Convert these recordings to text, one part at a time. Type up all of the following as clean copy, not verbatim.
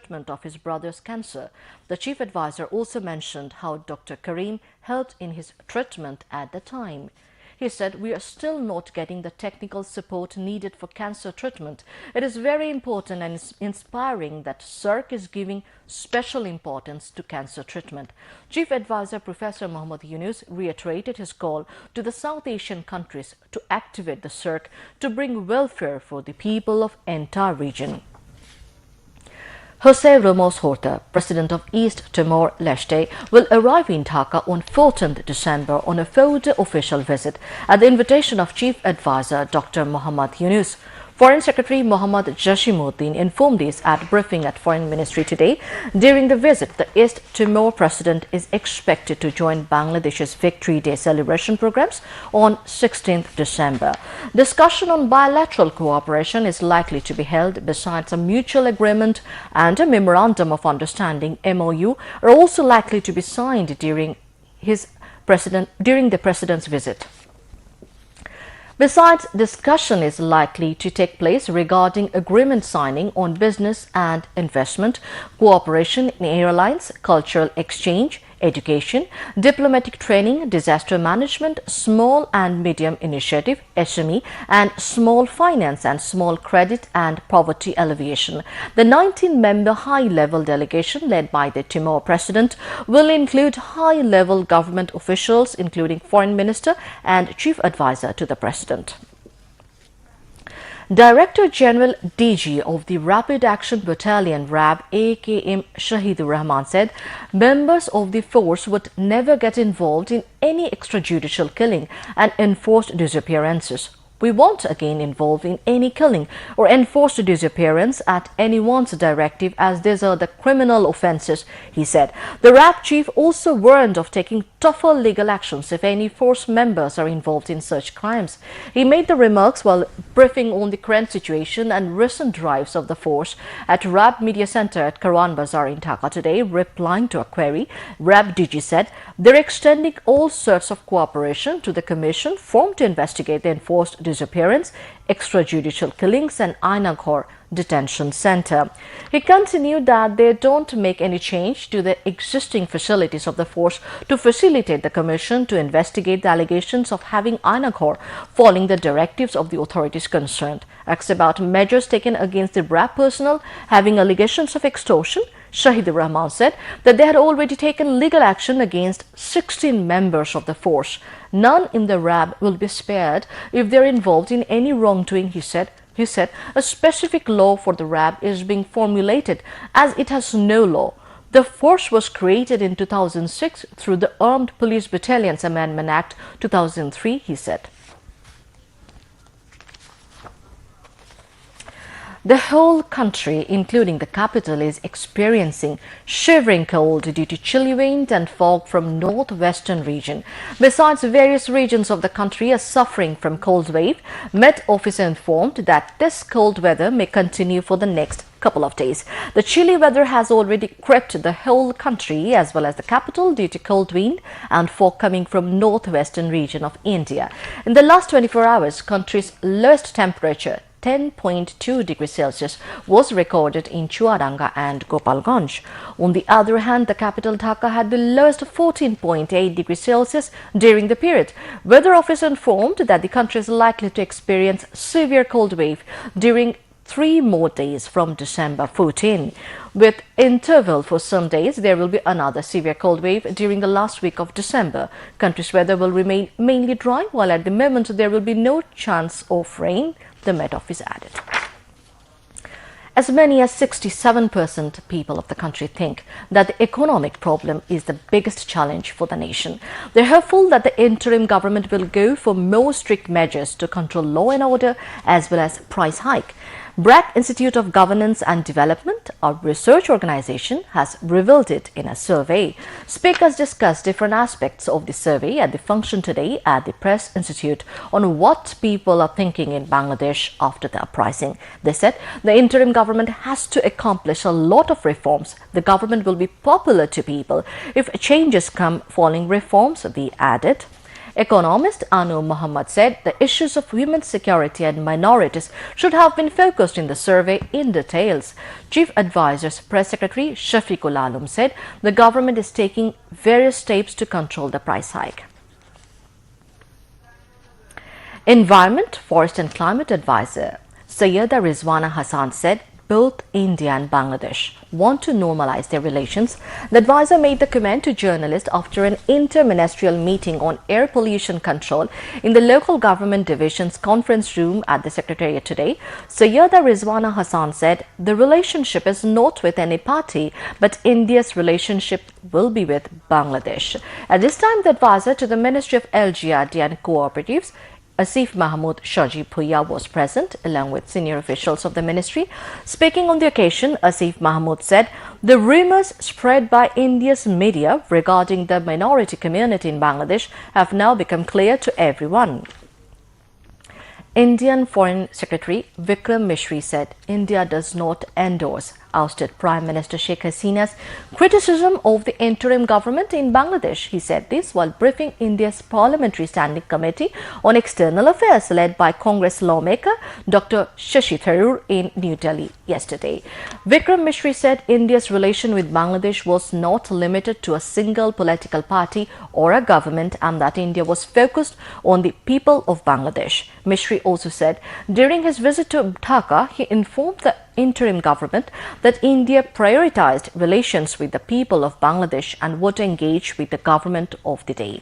treatment of his brother's cancer. The chief advisor also mentioned how Dr. Karim helped in his treatment at the time. He said, "We are still not getting the technical support needed for cancer treatment. It is very important and inspiring that SARC is giving special importance to cancer treatment." Chief Advisor Professor Muhammad Yunus reiterated his call to the South Asian countries to activate the SARC to bring welfare for the people of entire region. Jose Ramos Horta, President of East Timor-Leste, will arrive in Dhaka on 14th December on a 4-day official visit at the invitation of Chief Advisor Dr. Muhammad Yunus. Foreign Secretary Mohammad Jashimuddin informed this at briefing at Foreign Ministry today. During the visit, the East Timor President is expected to join Bangladesh's Victory Day celebration programs on 16th December. Discussion on bilateral cooperation is likely to be held. Besides a mutual agreement and a memorandum of understanding (MOU) are also likely to be signed during the President's visit. Besides, discussion is likely to take place regarding agreement signing on business and investment, cooperation in airlines, cultural exchange, education, diplomatic training, disaster management, small and medium initiative, SME, and small finance and small credit and poverty alleviation. The 19-member high-level delegation led by the Timor President will include high-level government officials, including Foreign Minister and Chief Advisor to the President. Director General DG of the Rapid Action Battalion RAB AKM Shahidur Rahman said members of the force would never get involved in any extrajudicial killing and enforced disappearances. "We won't again involve in any killing or enforced disappearance at anyone's directive, as these are the criminal offences," he said. The RAB chief also warned of taking tougher legal actions if any force members are involved in such crimes. He made the remarks while briefing on the current situation and recent drives of the force at RAB Media Centre at Karwan Bazar in Dhaka today. Replying to a query, RAB DG said they're extending all sorts of cooperation to the commission formed to investigate the enforced disappearance, extrajudicial killings and Ainagor detention center. He continued that they don't make any change to the existing facilities of the force to facilitate the commission to investigate the allegations of having Ainagor following the directives of the authorities concerned. Asked about measures taken against the RAB personnel having allegations of extortion, Shahidur Rahman said that they had already taken legal action against 16 members of the force. None in the RAB will be spared if they are involved in any wrongdoing, he said. He said a specific law for the RAB is being formulated as it has no law. The force was created in 2006 through the Armed Police Battalions Amendment Act 2003, he said. The whole country, including the capital, is experiencing shivering cold due to chilly wind and fog from northwestern region. Besides, various regions of the country are suffering from cold wave. Met Office informed that this cold weather may continue for the next couple of days. The chilly weather has already crept the whole country as well as the capital due to cold wind and fog coming from northwestern region of India. In the last 24 hours, country's lowest temperature 10.2 degrees Celsius was recorded in Chuaranga and Gopalganj. On the other hand, the capital Dhaka had the lowest 14.8 degrees Celsius during the period. Weather Office informed that the country is likely to experience severe cold wave during 3 more days from December 14. With interval for some days, there will be another severe cold wave during the last week of December. Country's weather will remain mainly dry, while at the moment there will be no chance of rain, the Met Office added. As many as 67% people of the country think that the economic problem is the biggest challenge for the nation. They are hopeful that the interim government will go for more strict measures to control law and order as well as price hike. BRAC Institute of Governance and Development, a research organization, has revealed it in a survey. Speakers discussed different aspects of the survey at the function today at the Press Institute on what people are thinking in Bangladesh after the uprising. They said the interim government has to accomplish a lot of reforms. The government will be popular to people if changes come following reforms, they added. Economist Anu Muhammad said the issues of women's security and minorities should have been focused in the survey in details. Chief Advisor's Press Secretary Shafiqul Alam said the government is taking various steps to control the price hike. Environment, Forest and Climate Advisor Sayyida Rizwana Hassan said both India and Bangladesh want to normalize their relations. The advisor made the comment to journalists after an inter-ministerial meeting on air pollution control in the local government division's conference room at the Secretariat today. Sayyida Rizwana Hassan said the relationship is not with any party, but India's relationship will be with Bangladesh. At this time, the advisor to the Ministry of LGRD and Cooperatives, Asif Mahmood Shaji Bhuiya, was present along with senior officials of the ministry. Speaking on the occasion, Asif Mahmood said the rumors spread by India's media regarding the minority community in Bangladesh have now become clear to everyone. Indian Foreign Secretary Vikram Misri said India does not endorse ousted Prime Minister Sheikh Hasina's criticism of the interim government in Bangladesh. He said this while briefing India's Parliamentary Standing Committee on External Affairs led by Congress lawmaker Dr. Shashi Tharoor in New Delhi yesterday. Vikram Misri said India's relation with Bangladesh was not limited to a single political party or a government and that India was focused on the people of Bangladesh. Misri also said during his visit to Dhaka, he informed the interim government that India prioritized relations with the people of Bangladesh and would engage with the government of the day.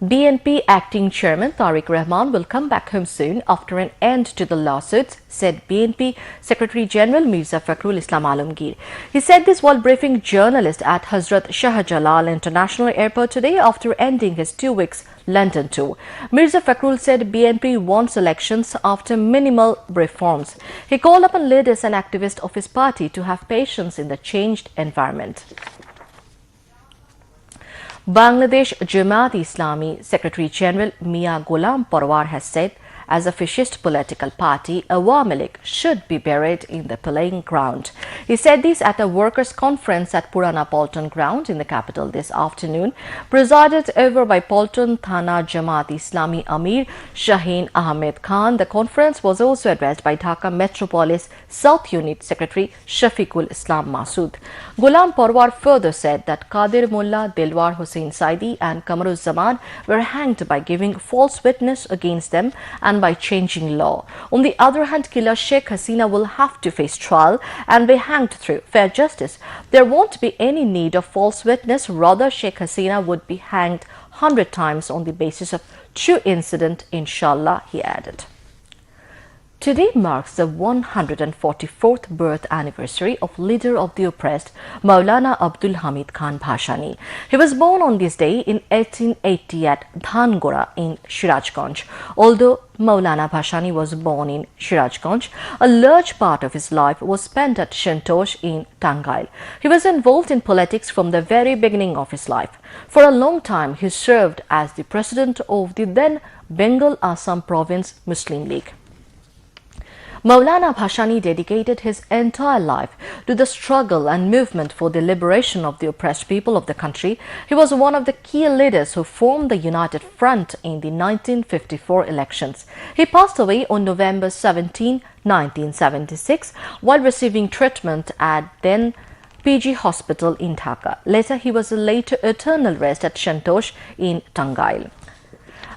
BNP acting chairman Tariq Rahman will come back home soon after an end to the lawsuits, said BNP Secretary General Mirza Fakhrul Islam Alamgir. He said this while briefing journalists at Hazrat Shah Jalal International Airport today after ending his 2 weeks London tour. Mirza Fakhrul said BNP wants elections after minimal reforms. He called upon leaders and activists of his party to have patience in the changed environment. Bangladesh Jamaat-e-Islami Secretary General Mia Ghulam Parwar has said as a fascist political party, Awami League should be buried in the playing ground. He said this at a workers' conference at Purana Palton ground in the capital this afternoon, presided over by Palton Thana Jamaat-e-Islami Amir Shaheen Ahmed Khan. The conference was also addressed by Dhaka Metropolis South Unit Secretary Shafiqul Islam Masood. Ghulam Parwar further said that Qadir Mullah, Dilwar Hussain Saidi and Kamaruzzaman were hanged by giving false witness against them and by changing law. On the other hand, killer Sheikh Hasina will have to face trial and be hanged through fair justice. There won't be any need of false witness. Rather, Sheikh Hasina would be hanged 100 times on the basis of true incident, inshallah, he added. Today marks the 144th birth anniversary of leader of the oppressed, Maulana Abdul Hamid Khan Bhashani. He was born on this day in 1880 at Dhangora in Shirajganj. Although Maulana Bhashani was born in Shirajganj, a large part of his life was spent at Shantosh in Tangail. He was involved in politics from the very beginning of his life. For a long time, he served as the president of the then Bengal Assam Province Muslim League. Maulana Bhashani dedicated his entire life to the struggle and movement for the liberation of the oppressed people of the country. He was one of the key leaders who formed the United Front in the 1954 elections. He passed away on November 17, 1976, while receiving treatment at then PG Hospital in Dhaka. Later, he was laid to eternal rest at Shantosh in Tangail.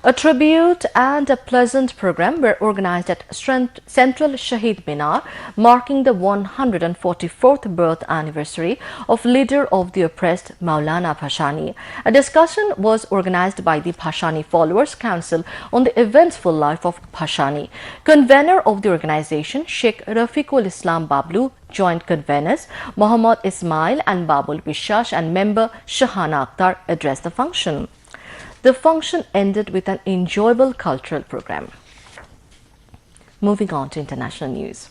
A tribute and a pleasant program were organized at Central Shahid Minar, marking the 144th birth anniversary of leader of the oppressed Maulana Bhashani. A discussion was organized by the Bhashani Followers Council on the eventful life of Bhashani. Convener of the organization, Sheikh Rafiqul Islam Bablu, joint conveners Muhammad Ismail and Babul Bishash and member Shahana Akhtar addressed the function. The function ended with an enjoyable cultural program. Moving on to international news.